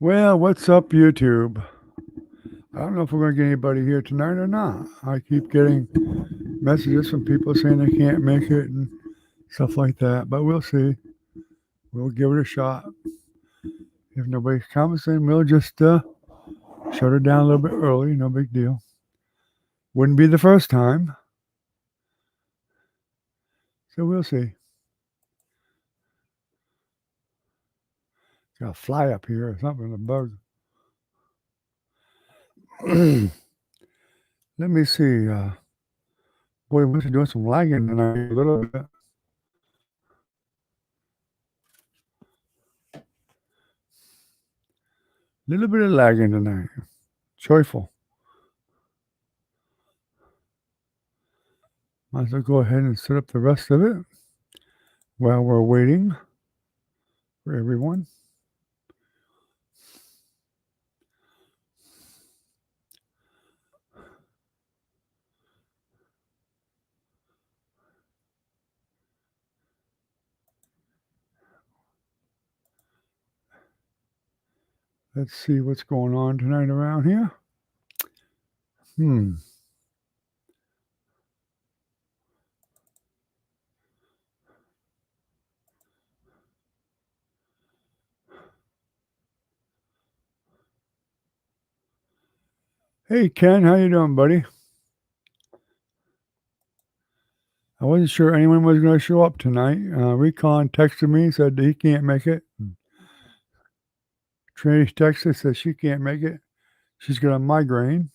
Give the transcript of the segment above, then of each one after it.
Well, what's up, YouTube? I don't know if we're going to get anybody here tonight or not. I keep getting messages from people saying they can't make it and stuff like that, but we'll see. We'll give it a shot. If nobody comes, then we'll just shut her down a little bit early. No big deal. Wouldn't be the first time. So we'll see. Got a fly up here or something, a bug. Let me see. Boy, we're doing some lagging tonight a little bit. Little bit of lagging tonight. Joyful. Might as well go ahead and set up the rest of it while we're waiting for everyone. Let's see what's going on tonight around here. Hey, Ken, how you doing, buddy? I wasn't sure anyone was going to show up tonight. Recon texted me, said that he can't make it. Trinity texted, says she can't make it. She's got a migraine.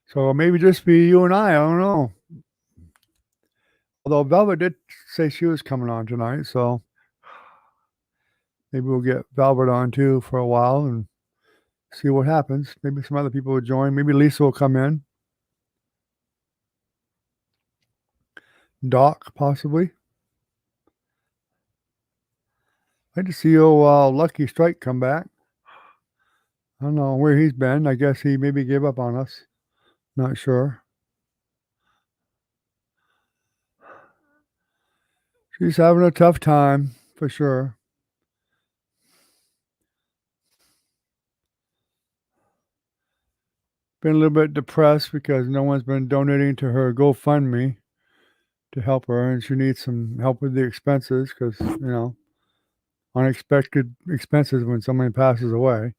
So maybe just be you and I don't know. Although Velvet did say she was coming on tonight, so maybe we'll get Velvet on too for a while and see what happens. Maybe some other people will join. Maybe Lisa will come in. Doc, possibly. I like to see old Lucky Strike come back. I don't know where he's been. I guess he maybe gave up on us. Not sure. She's having a tough time, for sure. Been a little bit depressed because no one's been donating to her GoFundMe to help her, and she needs some help with the expenses because, unexpected expenses when somebody passes away.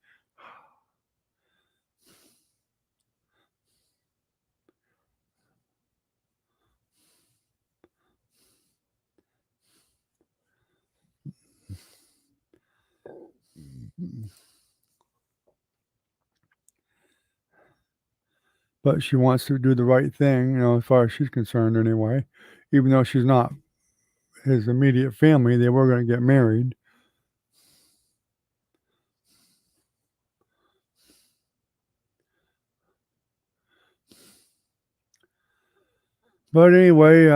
But she wants to do the right thing, as far as she's concerned anyway. Even though she's not his immediate family, they were going to get married. But anyway,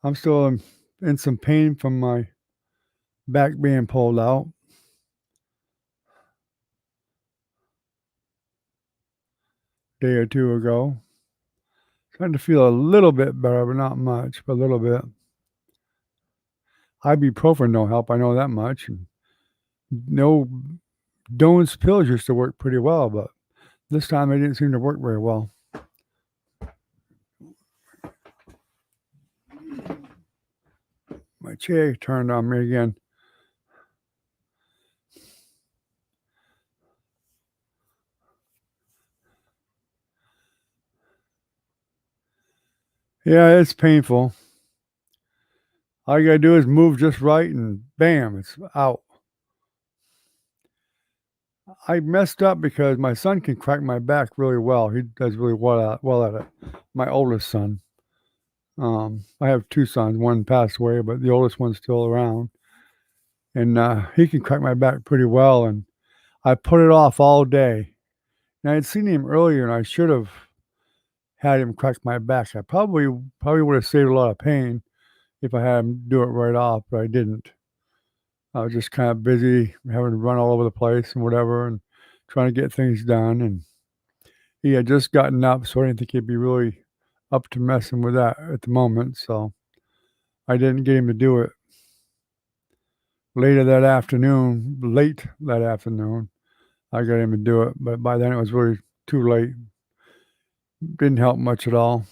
I'm still in some pain from my back being pulled out. Day or two ago. Starting to feel a little bit better, but not much, but a little bit. Ibuprofen don't help, I know that much. No, Doan's pills used to work pretty well, but this time they didn't seem to work very well. My chair turned on me again. Yeah, it's painful. All you gotta do is move just right and bam, it's out. I messed up because my son can crack my back really well. He does really well at it. My oldest son. I have two sons. One passed away, but the oldest one's still around. And he can crack my back pretty well. And I put it off all day. And I had seen him earlier, and I should have had him crack my back. I probably would have saved a lot of pain if I had him do it right off, but I didn't. I was just kind of busy having to run all over the place and whatever and trying to get things done. And he had just gotten up, so I didn't think he'd be really up to messing with that at the moment. So I didn't get him to do it. Late that afternoon, I got him to do it. But by then it was really too late. Didn't help much at all.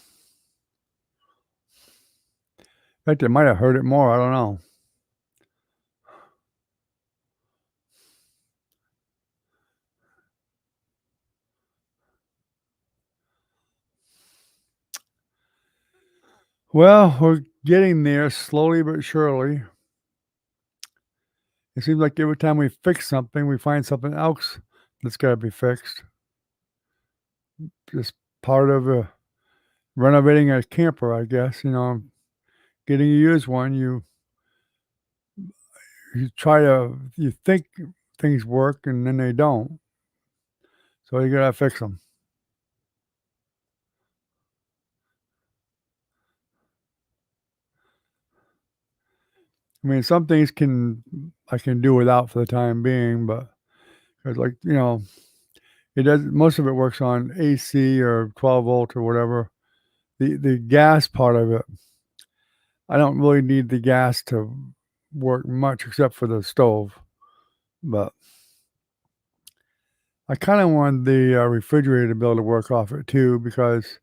In fact, it might have hurt it more. I don't know. Well, we're getting there slowly but surely. It seems like every time we fix something, we find something else that's got to be fixed. Just part of renovating a camper, I guess. Getting a used one, you think things work and then they don't. So you gotta fix them. I mean, some things I can do without for the time being, but it's like, it does most of it works on AC or 12 volt or whatever. The gas part of it, I don't really need the gas to work much except for the stove. But I kind of want the refrigerator to be able to work off it too, because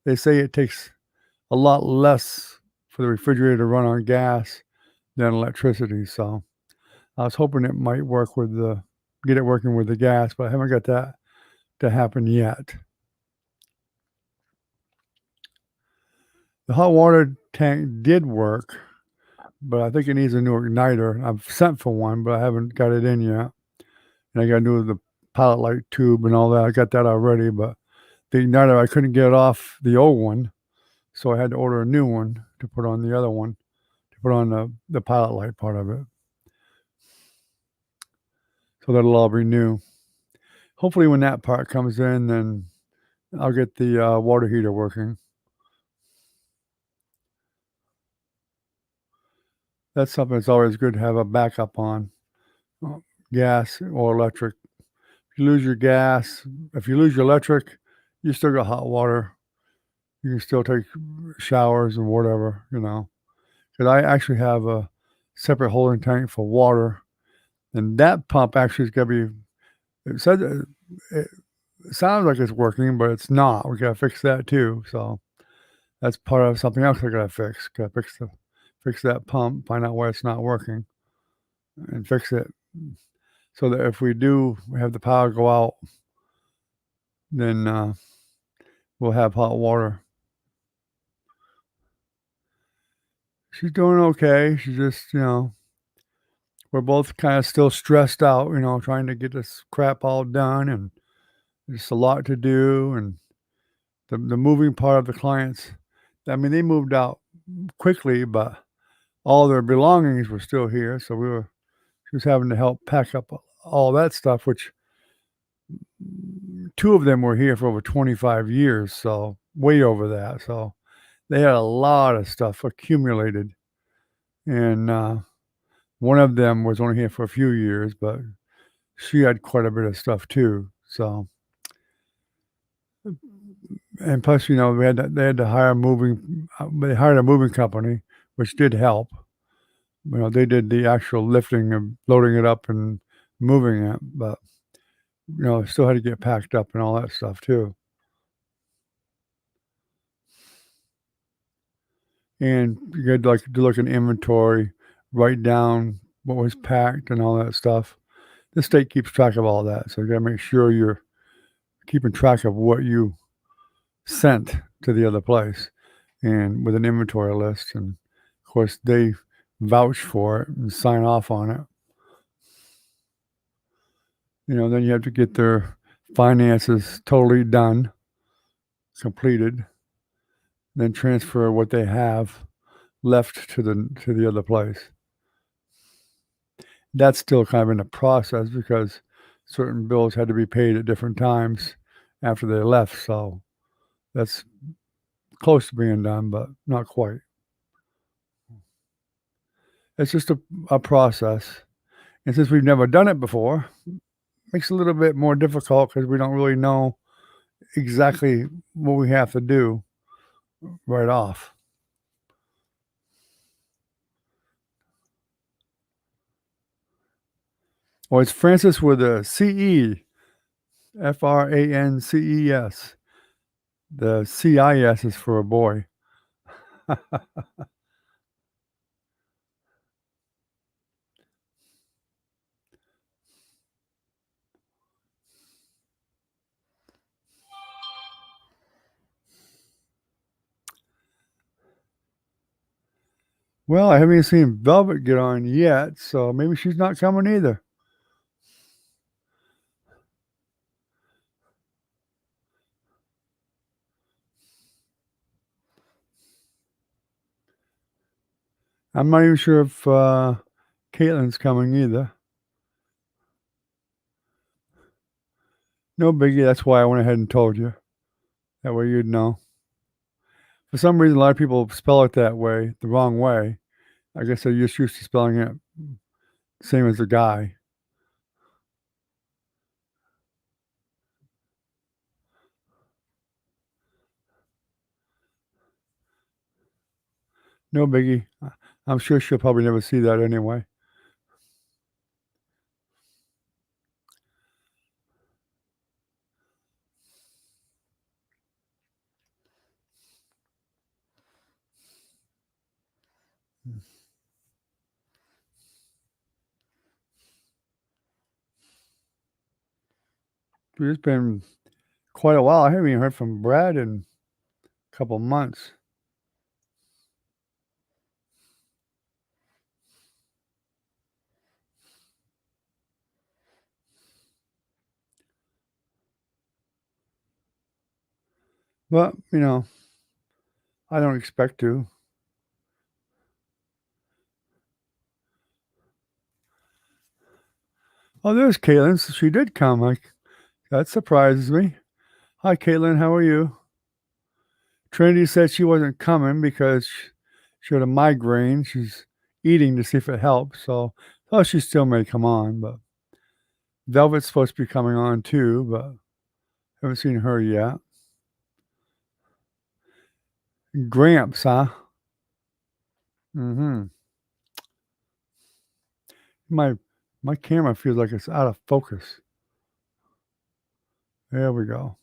they say it takes a lot less for the refrigerator to run on gas than electricity. So I was hoping it might get it working with the gas, but I haven't got that to happen yet. The hot water tank did work, but I think it needs a new igniter. I've sent for one, but I haven't got it in yet. And I got to do the pilot light tube and all that. I got that already, but the igniter, I couldn't get off the old one, so I had to order a new one to put on the other one, to put on the pilot light part of it. So that'll all be new. Hopefully when that part comes in, then I'll get the water heater working. That's something that's always good to have a backup on, gas or electric. If you lose your electric, you still got hot water. You can still take showers and whatever, 'Cause I actually have a separate holding tank for water, and that pump actually is gonna be it said it sounds like it's working, but it's not. We gotta fix that too, so that's part of something else I gotta fix. Gotta fix that pump, find out why it's not working, and fix it so that if we do have the power go out, then, we'll have hot water. She's doing okay. She's just, we're both kinda still stressed out, trying to get this crap all done, and there's a lot to do, and the moving part of the clients, I mean, they moved out quickly, but all their belongings were still here, so she was having to help pack up all that stuff, which 2 of them were here for over 25 years, so way over that, so they had a lot of stuff accumulated, and, one of them was only here for a few years, but she had quite a bit of stuff too, so and plus, they had to hire they hired a moving company, which did help. They did the actual lifting and loading it up and moving it, but, still had to get packed up and all that stuff too. And you had, like, do, like, an inventory, write down what was packed and all that stuff. The state keeps track of all that, so you gotta make sure you're keeping track of what you sent to the other place and with an inventory list, and, of course, they vouch for it and sign off on it. Then you have to get their finances totally done, completed, then transfer what they have left to the other place. That's still kind of in the process because certain bills had to be paid at different times after they left, so that's close to being done, but not quite. It's just a process. And since we've never done it before, makes it a little bit more difficult because we don't really know exactly what we have to do right off. Well, it's Francis with a C-E, Frances. The CIS is for a boy. Well, I haven't seen Velvet get on yet, so maybe she's not coming either. I'm not even sure if Caitlin's coming either. No biggie. That's why I went ahead and told you. That way you'd know. For some reason, a lot of people spell it that way, the wrong way. I guess they're just used to spelling it same as a guy. No biggie. I'm sure she'll probably never see that anyway. It's been quite a while. I haven't even heard from Brad in a couple months. But, I don't expect to. Oh, there's Caitlin. So she did come. That surprises me. Hi, Caitlin. How are you? Trinity said she wasn't coming because she had a migraine. She's eating to see if it helps. So, oh, she still may come on. But Velvet's supposed to be coming on too, but haven't seen her yet. Gramps, huh? Mm-hmm. My my camera feels like it's out of focus. There we go.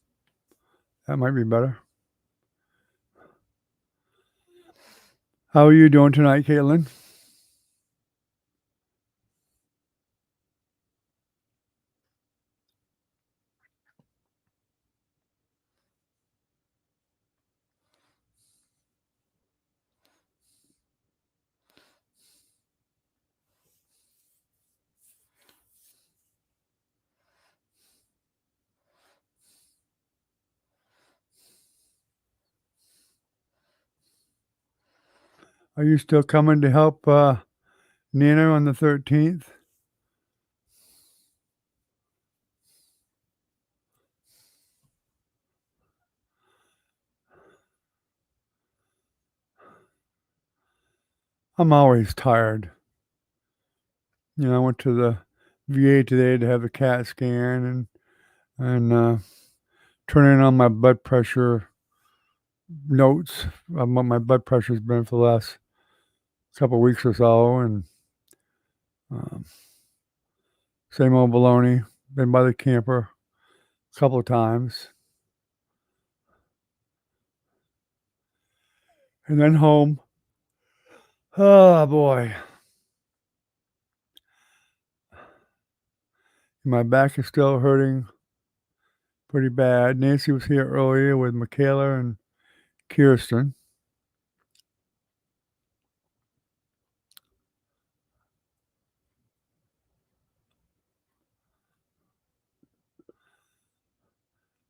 That might be better. How are you doing tonight, Caitlin? Are you still coming to help Nina on the 13th? I'm always tired. I went to the VA today to have a CAT scan and turn in on my blood pressure notes on what my blood pressure's been for the last couple weeks or so, and um, same old baloney. Been by the camper a couple of times, and then home. Oh boy, my back is still hurting pretty bad. Nancy was here earlier with Michaela and Kirsten.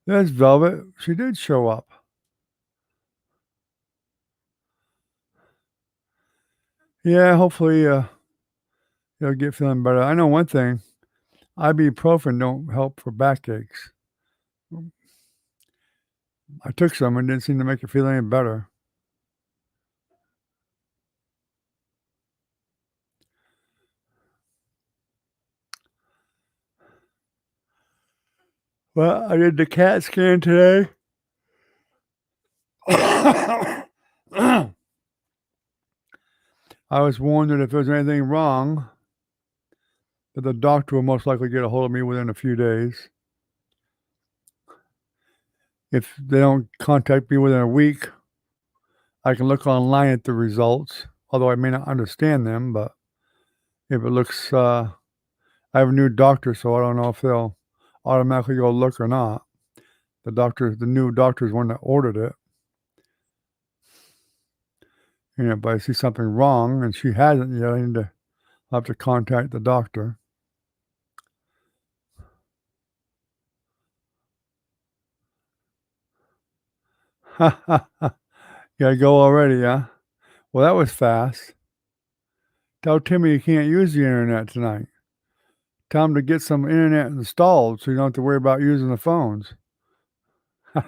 There's Velvet. She did show up. Yeah, hopefully you'll get feeling better. I know one thing. Ibuprofen don't help for backaches. I took some and didn't seem to make it feel any better. Well, I did the CAT scan today. I was warned that if there's anything wrong, that the doctor will most likely get a hold of me within a few days. If they don't contact me within a week, I can look online at the results, although I may not understand them. But if it looks, I have a new doctor, so I don't know if they'll automatically go look or not. The new doctor is one that ordered it. But I see something wrong, and she hasn't yet. I'll have to contact the doctor. Gotta go already, yeah? Well, that was fast. Tell Timmy you can't use the internet tonight. Tell him to get some internet installed so you don't have to worry about using the phones. All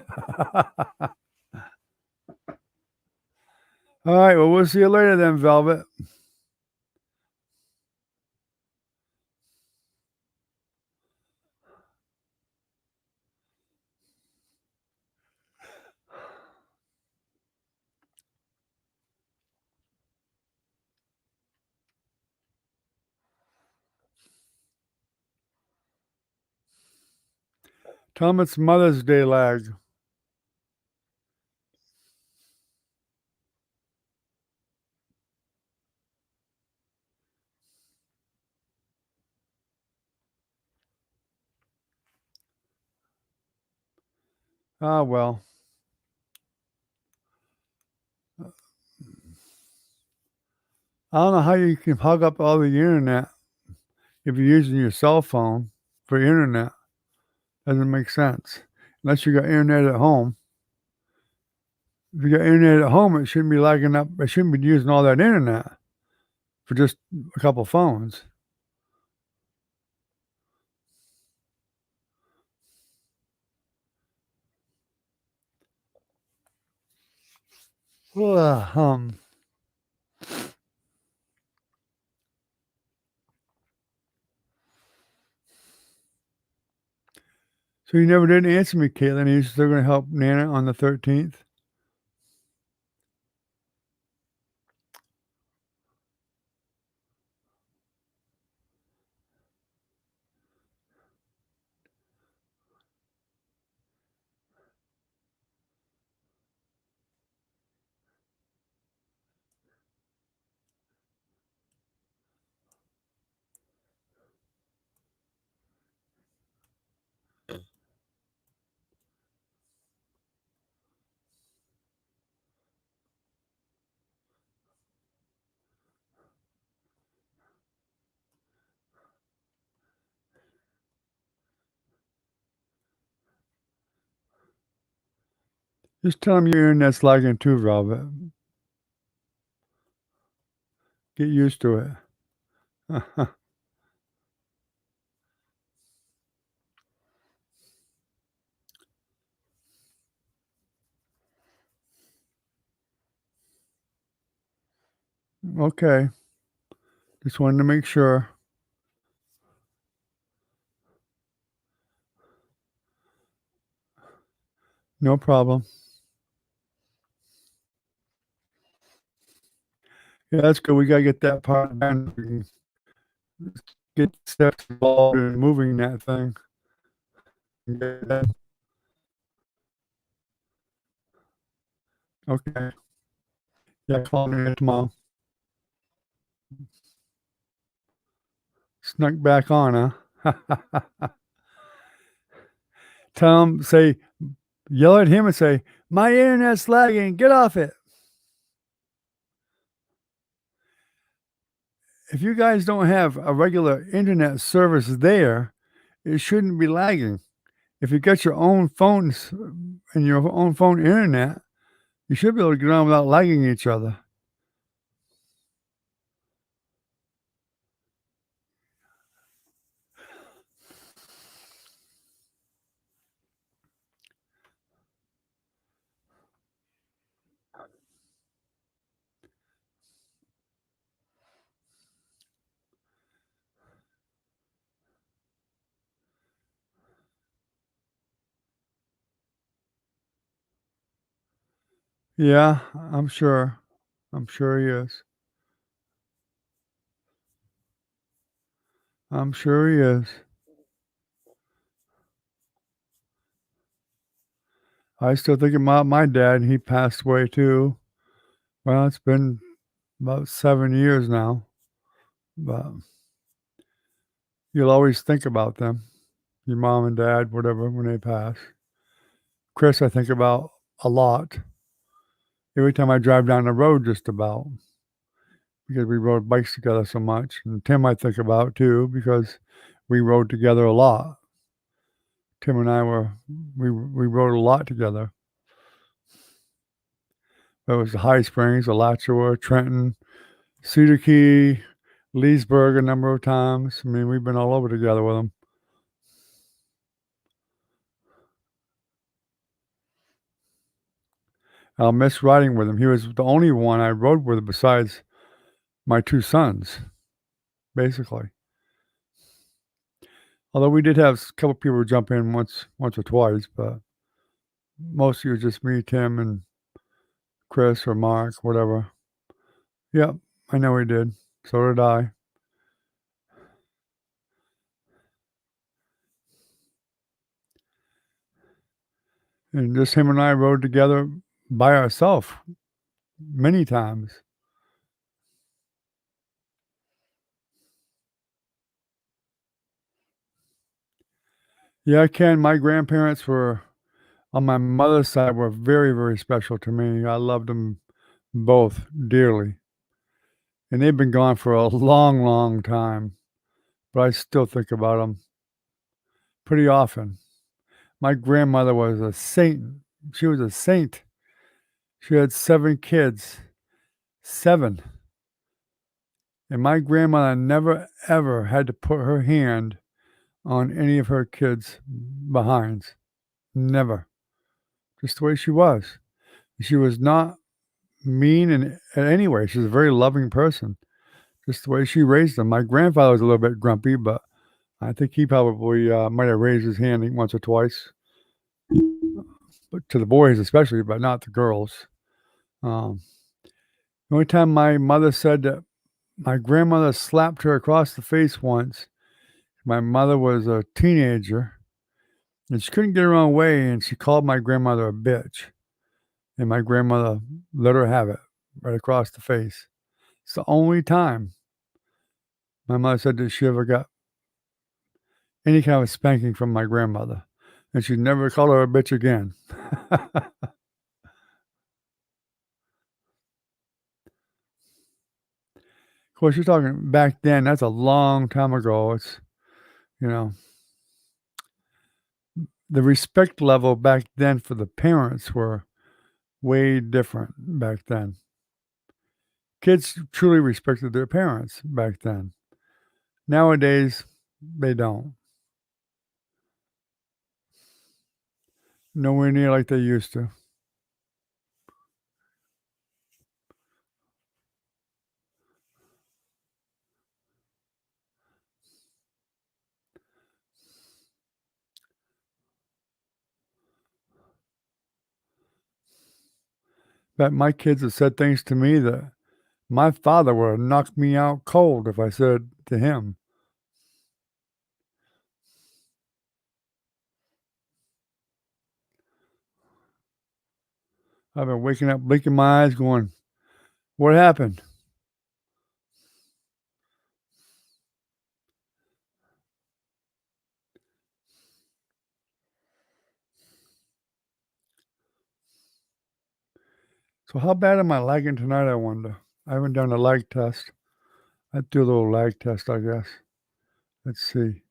right, well, we'll see you later then, Velvet. Tell him it's Mother's Day lag. Ah, well. I don't know how you can hog up all the internet if you're using your cell phone for internet. Doesn't make sense. Unless you got internet at home. If you got internet at home, it shouldn't be lagging up. It shouldn't be using all that internet for just a couple phones. Ugh. So you never did answer me, Caitlin. Are you still going to help Nana on the 13th? Just tell him your internet's lagging too, Robert. Get used to it. Okay. Just wanted to make sure. No problem. Yeah, that's good. We got to get that part done. Get steps involved in moving that thing. Okay. Yeah, call me tomorrow. Snuck back on, huh? Tell him, yell at him and say, my internet's lagging. Get off it. If you guys don't have a regular internet service there, it shouldn't be lagging. If you got your own phones and your own phone internet, you should be able to get on without lagging each other. Yeah, I'm sure. I'm sure he is. I'm sure he is. I still think about my dad, he passed away too. Well, it's been about 7 years now, but you'll always think about them, your mom and dad, whatever, when they pass. Chris, I think about a lot. Every time I drive down the road just about, because we rode bikes together so much, and Tim I think about too because we rode together a lot. Tim and I we rode a lot together. It was High Springs, Alachua, Trenton, Cedar Key, Leesburg a number of times. I mean, we've been all over together with him. I'll miss riding with him. He was the only one I rode with besides my 2 sons, basically. Although we did have a couple people jump in once or twice, but mostly it was just me, Tim, and Chris or Mark, whatever. Yep, I know he did. So did I. And just him and I rode together by ourselves many times. Yeah, Ken, my grandparents were on my mother's side were very, very special to me. I loved them both dearly. And they've been gone for a long, long time, but I still think about them pretty often. My grandmother was a saint. She was a saint. She had 7 kids. 7. And my grandmother never, ever had to put her hand on any of her kids' behinds. Never. Just the way she was. She was not mean in any way. She was a very loving person. Just the way she raised them. My grandfather was a little bit grumpy, but I think he probably might have raised his hand once or twice, but to the boys especially, but not the girls. Um, the only time my mother said that my grandmother slapped her across the face once, my mother was a teenager and she couldn't get her own way, and she called my grandmother a bitch. And my grandmother let her have it right across the face. It's the only time my mother said that she ever got any kind of spanking from my grandmother. And she never called her a bitch again. Of course, you're talking back then, that's a long time ago. It's, you know, the respect level back then for the parents were way different back then. Kids truly respected their parents back then. Nowadays, they don't. Nowhere near like they used to. But my kids have said things to me that my father would have knocked me out cold if I said to him. I've been waking up, blinking my eyes, going, "What happened?" So how bad am I lagging tonight, I wonder? I haven't done a lag test. I'd do a little lag test, I guess. Let's see.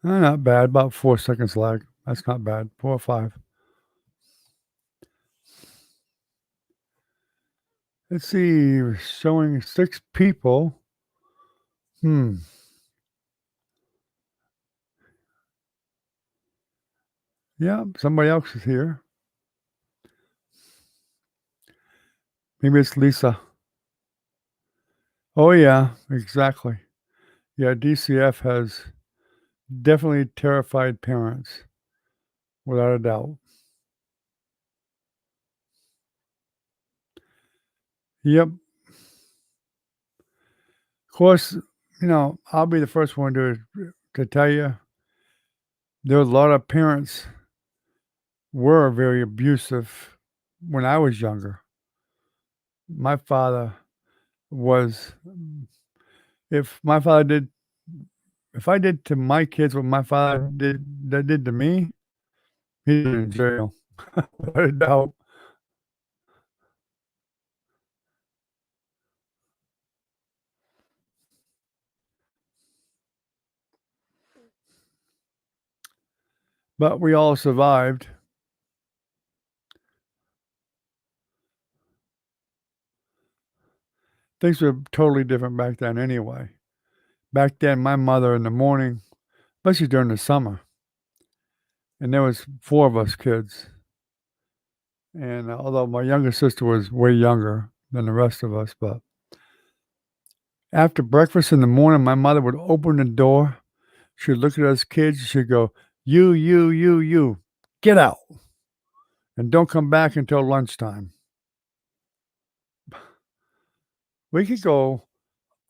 Not bad. About 4 seconds lag. That's not bad. 4 or 5. Let's see. Showing 6 people. Hmm. Yeah, somebody else is here. Maybe it's Lisa. Oh, yeah, exactly. Yeah, DCF has definitely terrified parents, without a doubt. Yep. Of course, I'll be the first one to tell you there are a lot of parents were very abusive when I was younger. My father was if my father did if I did to my kids what my father did to me, he'd be in jail, without a doubt. But we all survived. Things were totally different back then anyway. Back then, my mother in the morning, especially during the summer, and there was 4 of us kids, and although my younger sister was way younger than the rest of us, but after breakfast in the morning, my mother would open the door, she'd look at us kids, she'd go, you, get out, and don't come back until lunchtime." We could go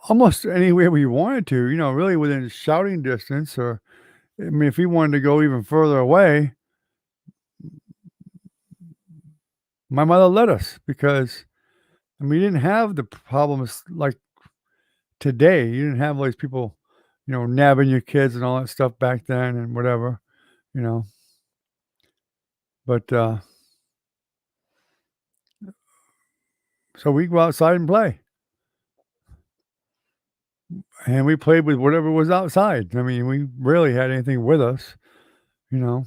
almost anywhere we wanted to, really within shouting distance, or, I mean, if we wanted to go even further away, my mother let us because, we didn't have the problems like today. You didn't have all these people, nabbing your kids and all that stuff back then and whatever, you know. But so we go outside and play, and we played with whatever was outside. I mean, we rarely had anything with us, you know.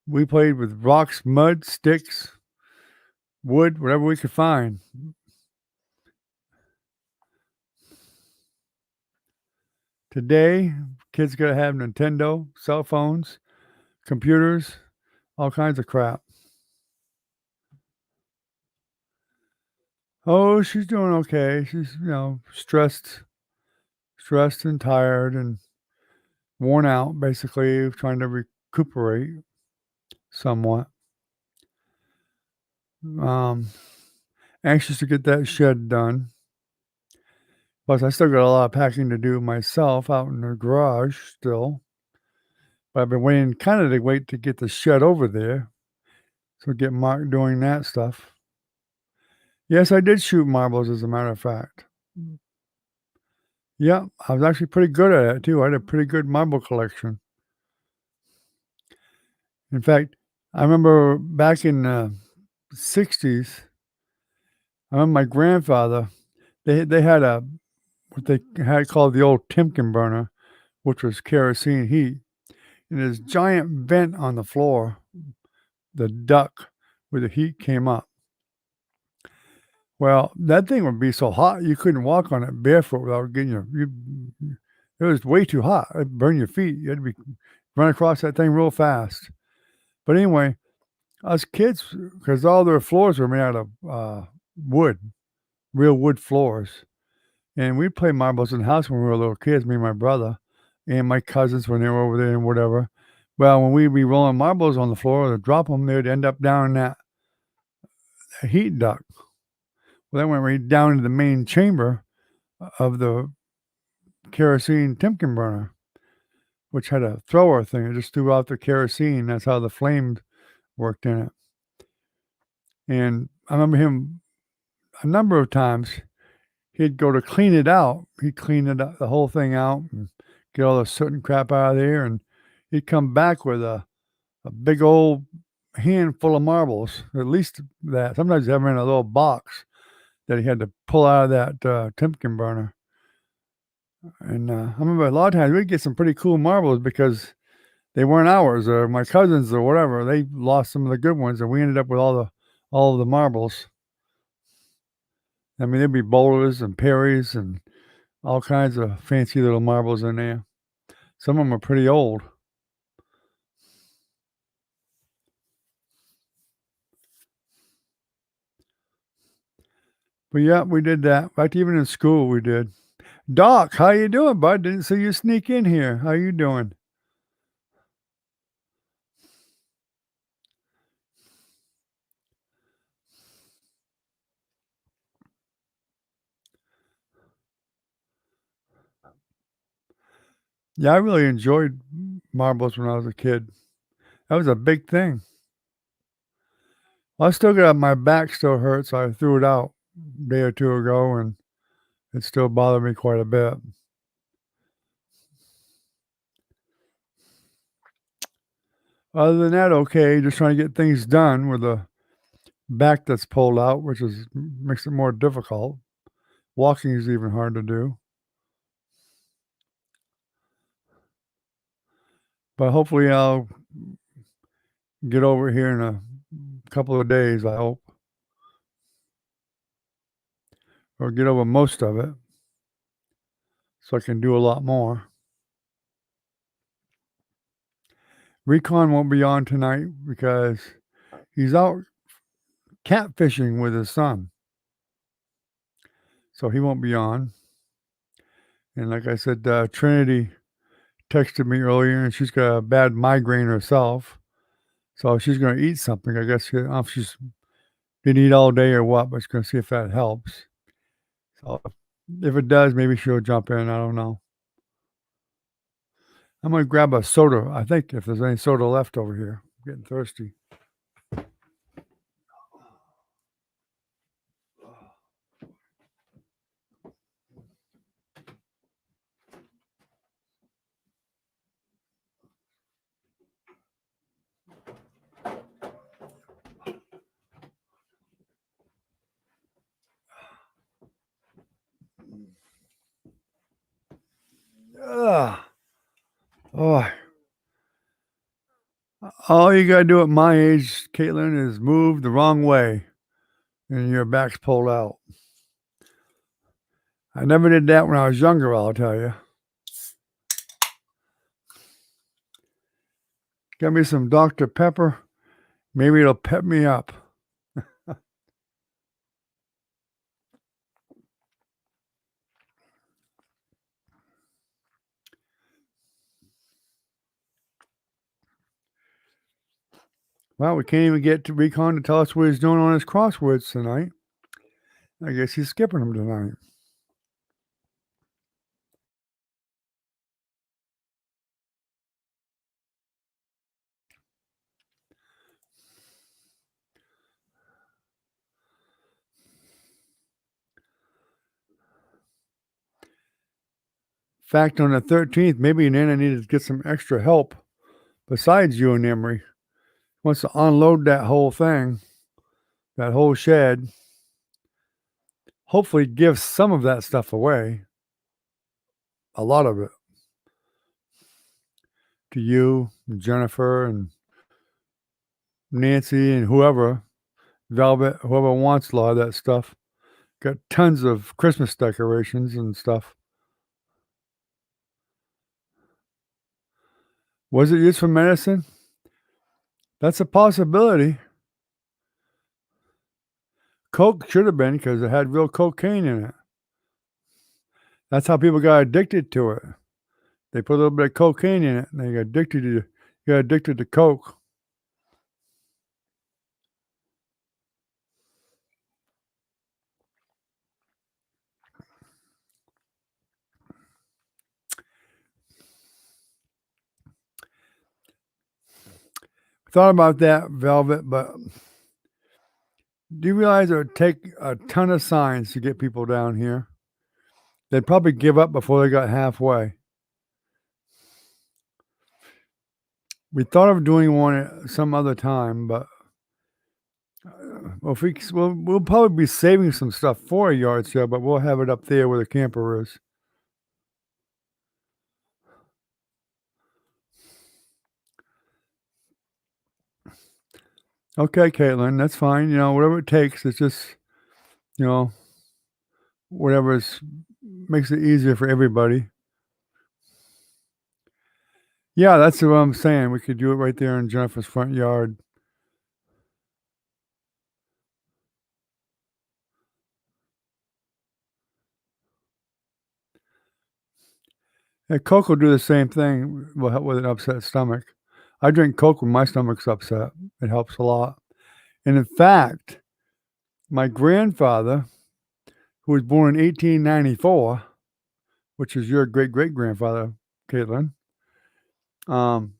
We played with rocks, mud, sticks, wood, whatever we could find. Today, kids gotta have Nintendo, cell phones, computers, all kinds of crap. Oh, she's doing okay. She's, stressed and tired and worn out, basically trying to recuperate somewhat. Um, Anxious to get that shed done. Plus, I still got a lot of packing to do myself out in the garage still. But I've been waiting, kind of to wait to get the shed over there, so get Mark doing that stuff. Yes, I did shoot marbles, as a matter of fact. Yeah, I was actually pretty good at it too. I had a pretty good marble collection. In fact, I remember back in the 60s, I remember my grandfather, they had what they had called the old Timken burner, which was kerosene heat, and this giant vent on the floor, the duct where the heat came up. Well, that thing would be so hot you couldn't walk on it barefoot without getting it was way too hot. It'd burn your feet. You had to run across that thing real fast. But anyway, us kids, because all their floors were made out of wood, real wood floors. And we'd play marbles in the house when we were little kids, me and my brother, and my cousins when they were over there and whatever. Well, when we'd be rolling marbles on the floor to drop them, they'd end up down in that heat duct. Well, that went right down into the main chamber of the kerosene Timken burner, which had a thrower thing. It just threw out the kerosene. That's how the flame worked in it. And I remember him a number of times. He'd go to clean it out. He'd clean it up, the whole thing out, and get all the soot and crap out of there. And he'd come back with a big old handful of marbles, at least that. Sometimes he'd have them in a little box that he had to pull out of that Timken burner. And I remember a lot of times we'd get some pretty cool marbles because they weren't ours or my cousins or whatever. They lost some of the good ones, and we ended up with all of the marbles. I mean, there'd be bowlers and Perrys and all kinds of fancy little marbles in there. Some of them are pretty old. But yeah, we did that. In fact, even in school we did. Doc, how you doing, bud? Didn't see you sneak in here. How you doing? Yeah, I really enjoyed marbles when I was a kid. That was a big thing. I still got my back still hurts. I threw it out a day or two ago, and it still bothered me quite a bit. Other than that, okay, just trying to get things done with a back that's pulled out, which is makes it more difficult. Walking is even hard to do. But hopefully I'll get over here in a couple of days, I hope. Or get over most of it so I can do a lot more. Recon won't be on tonight because he's out catfishing with his son. So he won't be on. And like I said, Trinity texted me earlier and she's got a bad migraine herself. So she's going to eat something. I guess I don't know if she's didn't eat all day or what, but she's going to see if that helps. So if it does, maybe she'll jump in. I don't know. I'm going to grab a soda. I think if there's any soda left over here. I'm getting thirsty. Ugh. Oh, all you got to do at my age, Caitlin, is move the wrong way and your back's pulled out. I never did that when I was younger, I'll tell you. Get me some Dr. Pepper. Maybe it'll pep me up. Well, we can't even get to Recon to tell us what he's doing on his crosswords tonight. I guess he's skipping them tonight. In fact, on the 13th, maybe Nana needed to get some extra help besides you and Emery. Wants to unload that whole thing, that whole shed. Hopefully, give some of that stuff away. A lot of it. To you, and Jennifer, and Nancy, and whoever. Velvet, whoever wants a lot of that stuff. Got tons of Christmas decorations and stuff. Was it used for medicine? That's a possibility. Coke should have been because it had real cocaine in it. That's how people got addicted to it. They put a little bit of cocaine in it and they got addicted to Coke. Thought about that, Velvet, but do you realize it would take a ton of signs to get people down here? They'd probably give up before they got halfway. We thought of doing one at some other time, but we'll probably be saving some stuff for a yard sale, but we'll have it up there where the camper is. Okay, Caitlin, that's fine. Whatever it takes. It's just, whatever makes it easier for everybody. Yeah, that's what I'm saying. We could do it right there in Jennifer's front yard. Yeah, Coke will do the same thing will help with an upset stomach. I drink Coke when my stomach's upset. It helps a lot. And in fact, my grandfather, who was born in 1894, which is your great-great-grandfather, Caitlin, um,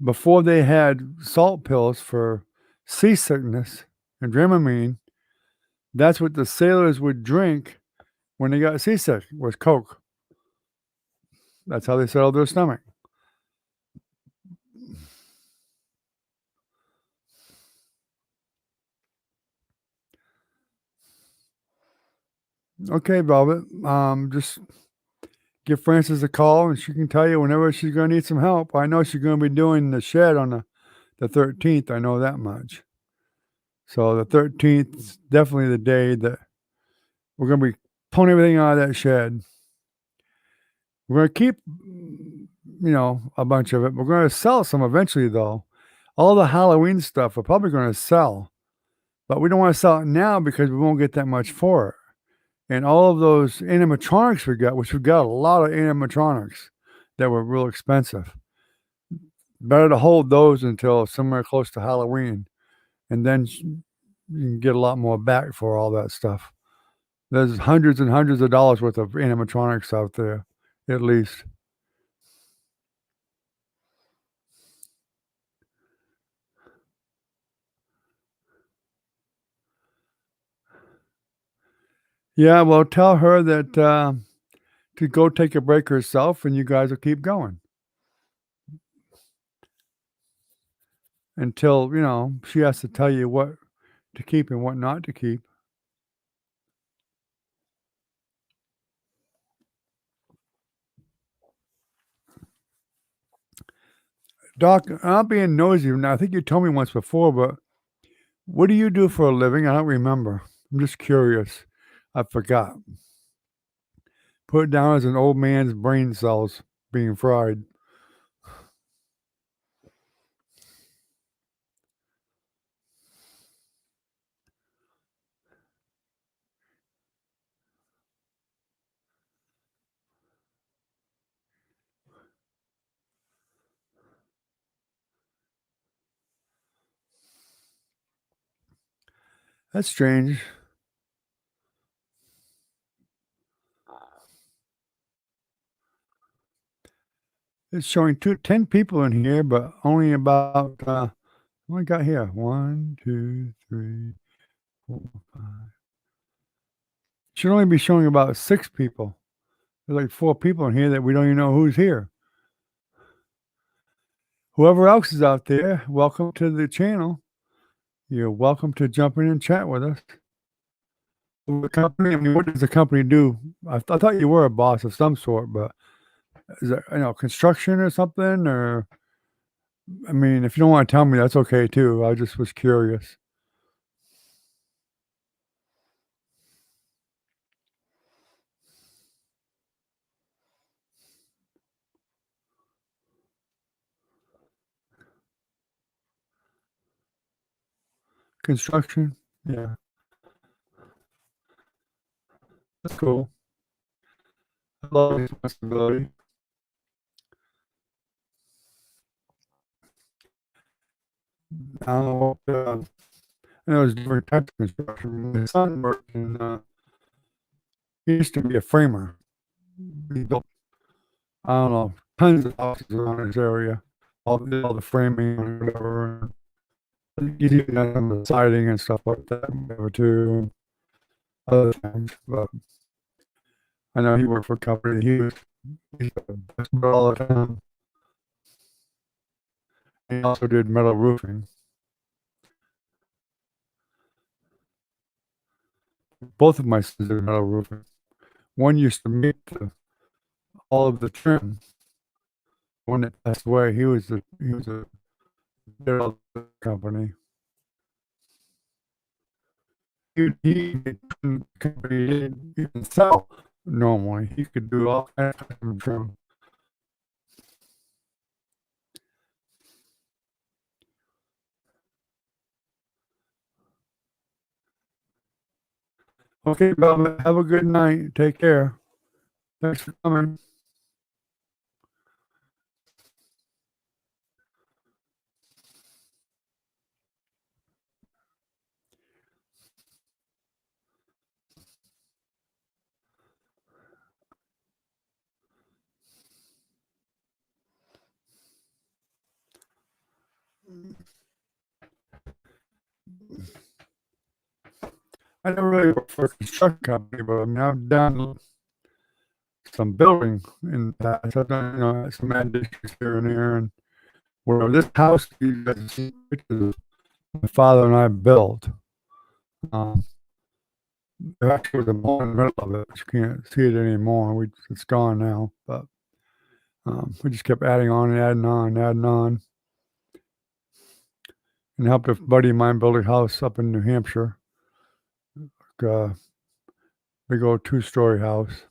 before they had salt pills for seasickness and Dramamine, that's what the sailors would drink when they got seasick, was Coke. That's how they settled their stomach. Okay, Velvet. Just give Frances a call, and she can tell you whenever she's gonna need some help. I know she's gonna be doing the shed on the 13th, I know that much. So the 13th is definitely the day that we're gonna be pulling everything out of that shed. We're gonna keep, a bunch of it. We're gonna sell some eventually, though. All the Halloween stuff we're probably gonna sell, but we don't wanna sell it now because we won't get that much for it. And all of those animatronics we got, which we got a lot of animatronics that were real expensive. Better to hold those until somewhere close to Halloween, and then you can get a lot more back for all that stuff. There's hundreds and hundreds of dollars worth of animatronics out there, at least. Yeah, well, tell her that to go take a break herself, and you guys will keep going until she has to tell you what to keep and what not to keep. Doc, I'm not being nosy. Now, I think you told me once before, but what do you do for a living? I don't remember. I'm just curious. I forgot. Put it down as an old man's brain cells being fried. That's strange. It's showing 10 people in here, but only about, what I got here? 1, 2, 3, 4, 5. Should only be showing about 6 people. There's like 4 people in here that we don't even know who's here. Whoever else is out there, welcome to the channel. You're welcome to jump in and chat with us. The company, I mean, what does the company do? I thought you were a boss of some sort, but is it, construction or something? Or, I mean, if you don't want to tell me, that's okay too. I just was curious. Construction? Yeah, that's cool. I love responsibility. I don't know what, I know there's different types of construction. My son worked in, he used to be a framer. He built, I don't know, tons of houses around his area, all the framing and whatever. He's even done some of the siding and stuff like that, whatever too, other things. But I know he worked for a company. He's the best all the time. He also did metal roofing. Both of my sons did metal roofing. One used to make all of the trim. One that passed away, he was a did all the company. He company didn't even sell normally. He could do all kinds of custom trim. Okay, Velvet, have a good night. Take care. Thanks for coming. I never really worked for a construction company, but I mean, I've done some building in the past. I've done, some additions here and there, and where this house you guys see pictures of my father and I built. Um, there actually was a mall in the middle of it, but you can't see it anymore. It's gone now, but we just kept adding on and adding on and adding on, and helped a buddy of mine build a house up in New Hampshire, like a big old 2-story house.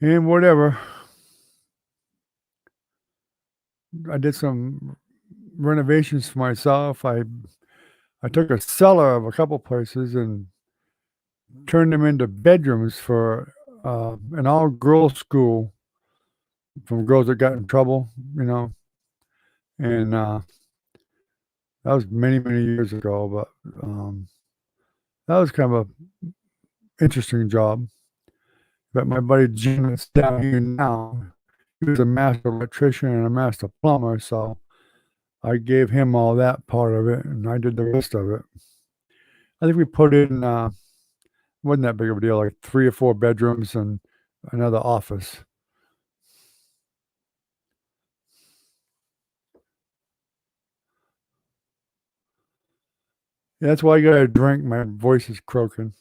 And whatever, I did some renovations for myself. I took a cellar of a couple places and turned them into bedrooms for an all-girls school from girls that got in trouble, you know, and that was many, many years ago, but that was kind of a interesting job. But my buddy Jim that's down here now, he was a master electrician and a master plumber, so I gave him all that part of it, and I did the rest of it. I think we put in wasn't that big of a deal, like 3 or 4 bedrooms and another office. Yeah, that's why I got a drink. My voice is croaking.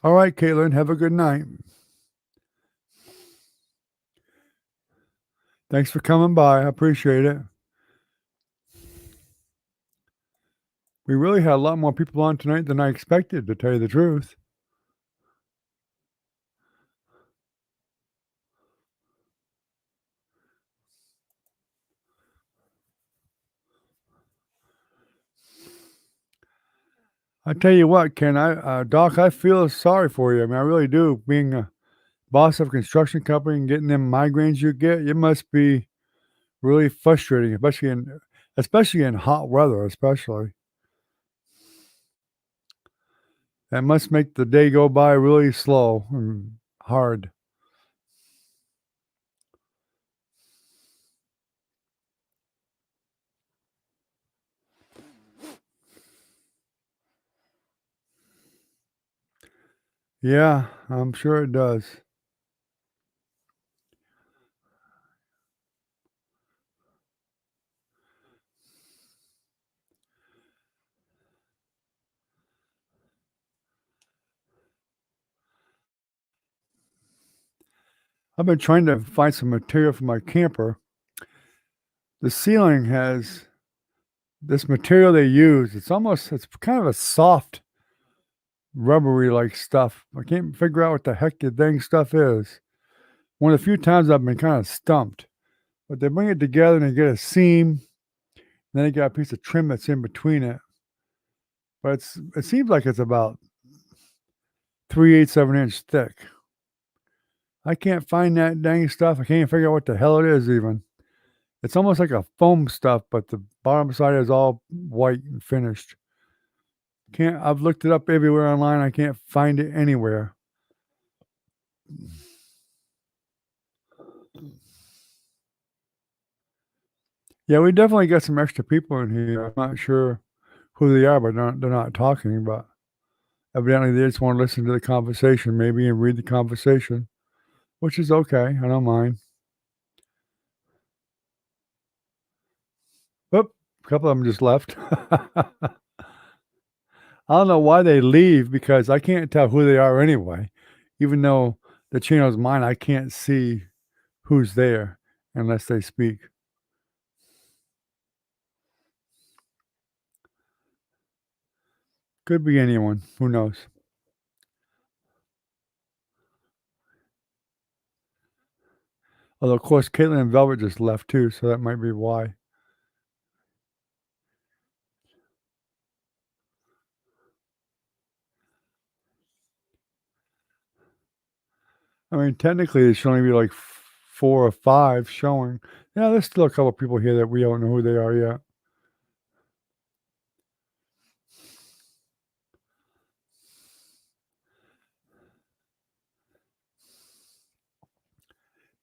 All right, Caitlin, have a good night. Thanks for coming by. I appreciate it. We really had a lot more people on tonight than I expected, to tell you the truth. I tell you what, Ken, Doc, I feel sorry for you. I mean, I really do. Being a boss of a construction company and getting them migraines you get, it must be really frustrating, especially in hot weather, especially. That must make the day go by really slow and hard. Yeah, I'm sure it does. I've been trying to find some material for my camper. The ceiling has this material they use. It's kind of a soft, rubbery like stuff. I can't figure out what the heck the dang stuff is. One of the few times I've been kind of stumped. But they bring it together and they get a seam, then they got a piece of trim that's in between it. But it seems like it's about 3/8 of an inch thick. I can't find that dang stuff. I can't figure out what the hell it is even. It's almost like a foam stuff, but the bottom side is all white and finished. Can't I've looked it up everywhere online. I can't find it anywhere. Yeah, we definitely got some extra people in here. I'm not sure who they are, but they're not talking. But evidently, they just want to listen to the conversation, maybe, and read the conversation, which is okay. I don't mind. Oop, a couple of them just left. I don't know why they leave because I can't tell who they are anyway. Even though the channel's mine, I can't see who's there unless they speak. Could be anyone. Who knows? Although, of course, Caitlin and Velvet just left too, so that might be why. I mean, technically, there should only be like 4 or 5 showing. Yeah, there's still a couple people here that we don't know who they are yet.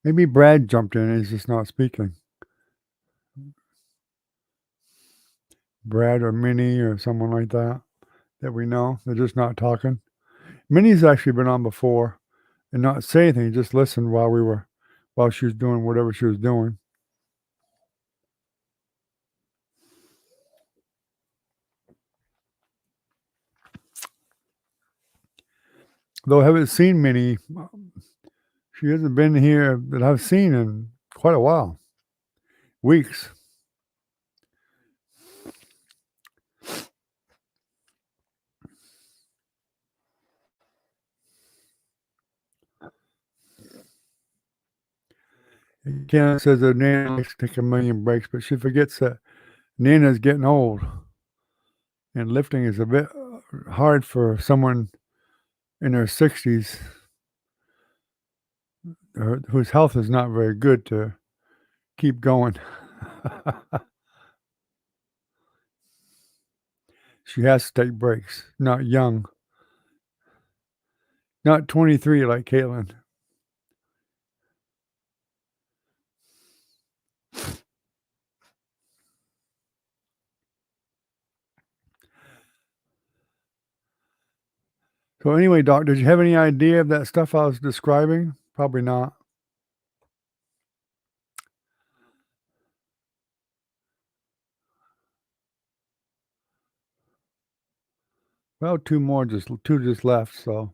Maybe Brad jumped in and he's just not speaking. Brad or Minnie or someone like that we know. They're just not talking. Minnie's actually been on before and not say anything, just listen while she was doing whatever she was doing. Though I haven't seen Minnie, she hasn't been here that I've seen in quite a while. Weeks. Ken says that Nana likes to take a million breaks, but she forgets that Nana's getting old. And lifting is a bit hard for someone in her 60s whose health is not very good to keep going. She has to take breaks. Not young. Not 23 like Caitlin. So anyway, Doc, did you have any idea of that stuff I was describing? Probably not. Well, two just left, so.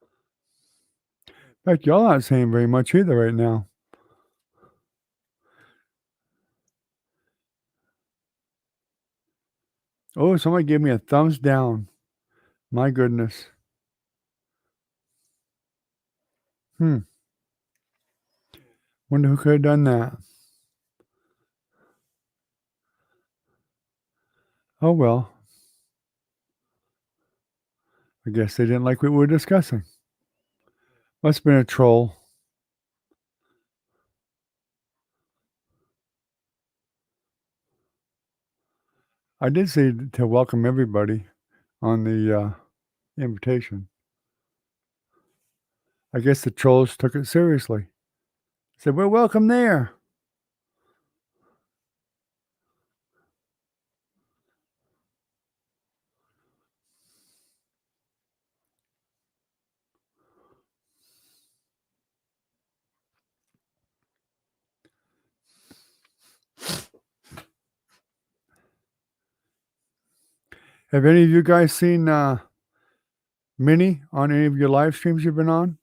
In fact, y'all aren't saying very much either right now. Oh, somebody gave me a thumbs down. My goodness. Wonder who could have done that. Oh well. I guess they didn't like what we were discussing. Must have been a troll. I did say to welcome everybody on the invitation. I guess the trolls took it seriously. Said, we're welcome there. Have any of you guys seen Minnie on any of your live streams you've been on?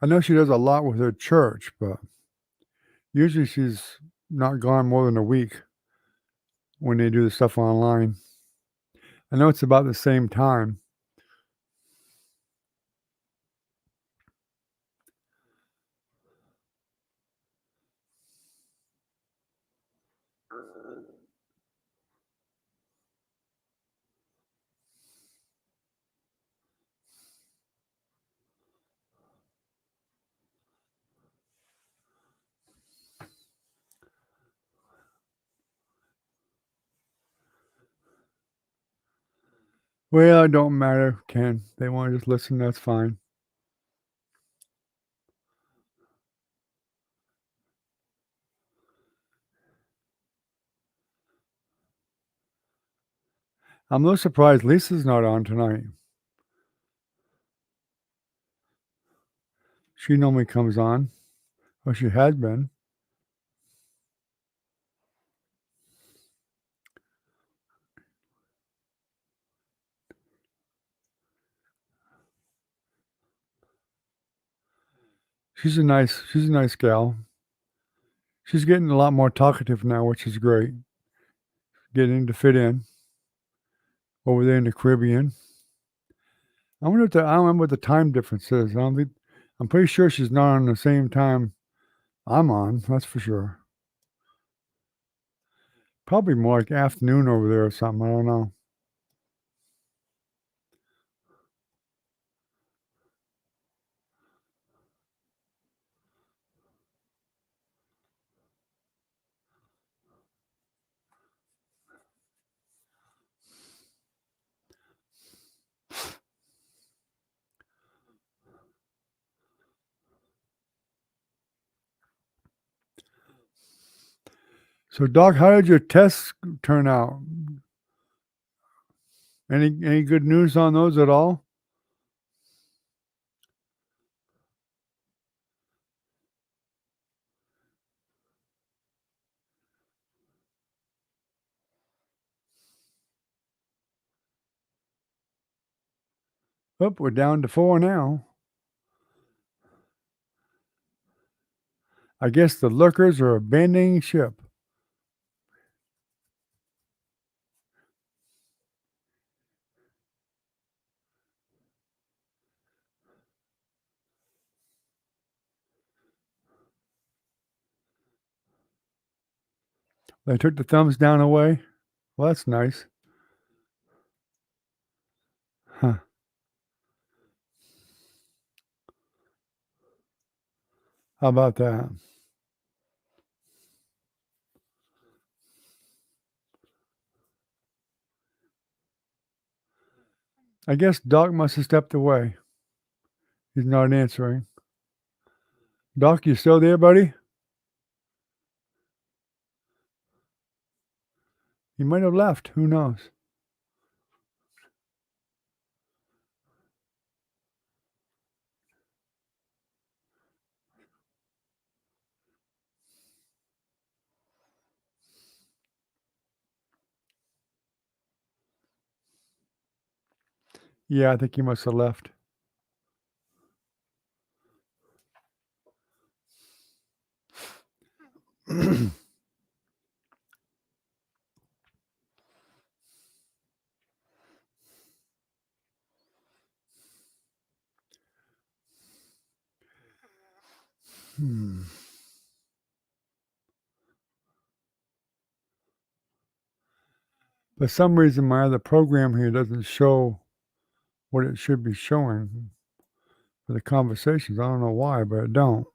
I know she does a lot with her church, but usually she's not gone more than a week when they do the stuff online. I know it's about the same time. Well, it don't matter, Ken. They want to just listen, that's fine. I'm a little surprised Lisa's not on tonight. She normally comes on. Well, she has been. She's a nice gal. She's getting a lot more talkative now, which is great. Getting to fit in. over there in the Caribbean. I wonder if I don't remember what the time difference is. I don't think I'm pretty sure she's not on the same time I'm on, that's for sure. Probably more like afternoon over there or something, I don't know. So, Doc, how did your tests turn out? Any good news on those at all? Oh, we're down to 4 now. I guess the lurkers are abandoning ship. They took the thumbs down away. Well, that's nice. Huh. How about that? I guess Doc must have stepped away. He's not answering. Doc, you still there, buddy? He might have left. Who knows? Yeah, I think he must have left. Hmm. For some reason, my other program here doesn't show what it should be showing for the conversations. I don't know why, but it don't.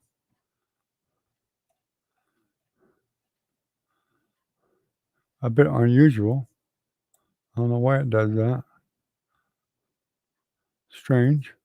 A bit unusual. I don't know why it does that. Strange.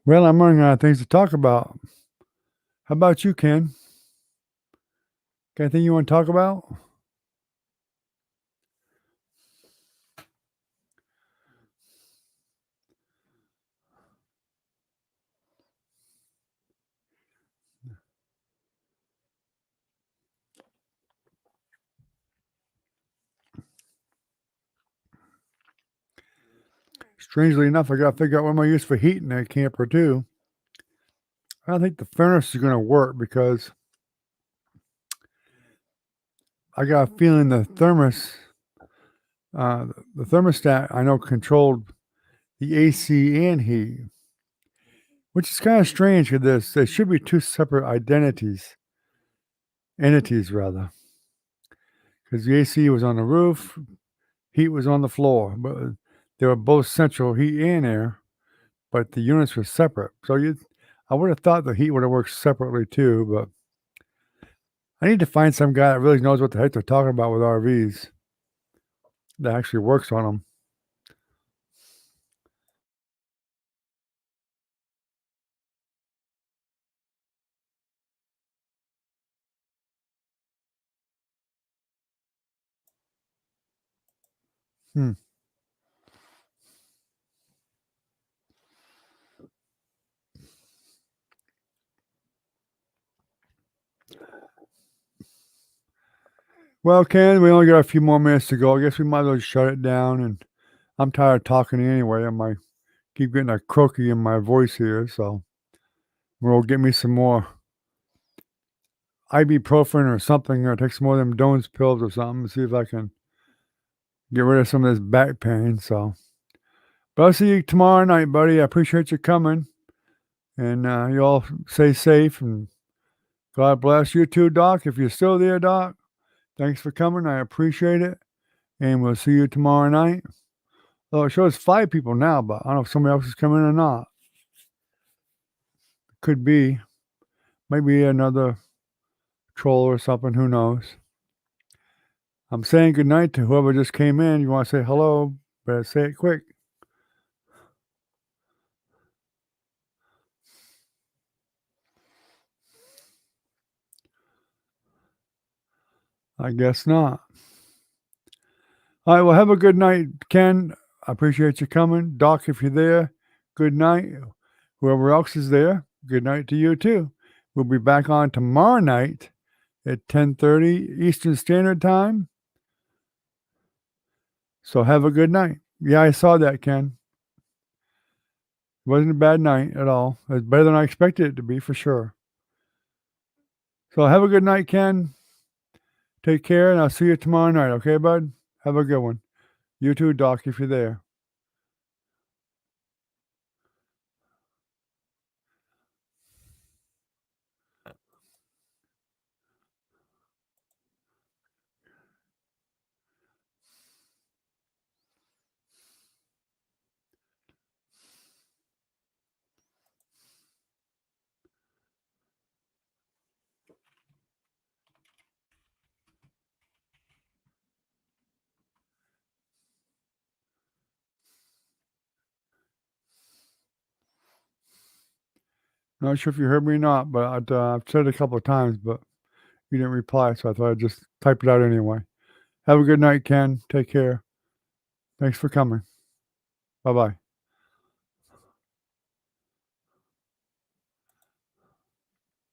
Well, I'm running out of things to talk about. How about you, Ken? Got anything you want to talk about? Strangely enough, I got to figure out what am I use for heat in that camper too. I don't think the furnace is going to work because I got a feeling the the thermostat, I know controlled the AC and heat, which is kind of strange for this. There should be two separate entities rather, because the AC was on the roof, heat was on the floor, but they were both central heat and air, but the units were separate. I would have thought the heat would have worked separately too, but I need to find some guy that really knows what the heck they're talking about with RVs that actually works on them. Hmm. Well, Ken, we only got a few more minutes to go. I guess we might as well shut it down. And I'm tired of talking anyway. I might keep getting a croaky in my voice here, so we'll get me some more ibuprofen or something, or take some more of them Doan's pills or something, see if I can get rid of some of this back pain. So, but I'll see you tomorrow night, buddy. I appreciate you coming, and you all stay safe, and God bless you too, Doc. If you're still there, Doc, thanks for coming. I appreciate it, and we'll see you tomorrow night. Oh, it shows 5 people now, but I don't know if somebody else is coming or not. Could be, maybe another troll or something. Who knows? I'm saying good night to whoever just came in. You want to say hello? Better say it quick. I guess not. All right, well, have a good night, Ken. I appreciate you coming. Doc, if you're there, good night. Whoever else is there, good night to you too. We'll be back on tomorrow night at 10:30 Eastern Standard Time. So have a good night. Yeah, I saw that, Ken. It wasn't a bad night at all. It was better than I expected it to be, for sure. So have a good night, Ken. Take care, and I'll see you tomorrow night, okay, bud? Have a good one. You too, Doc, if you're there. Not sure if you heard me or not, but I've said it a couple of times, but you didn't reply, so I thought I'd just type it out anyway. Have a good night, Ken. Take care. Thanks for coming. Bye-bye.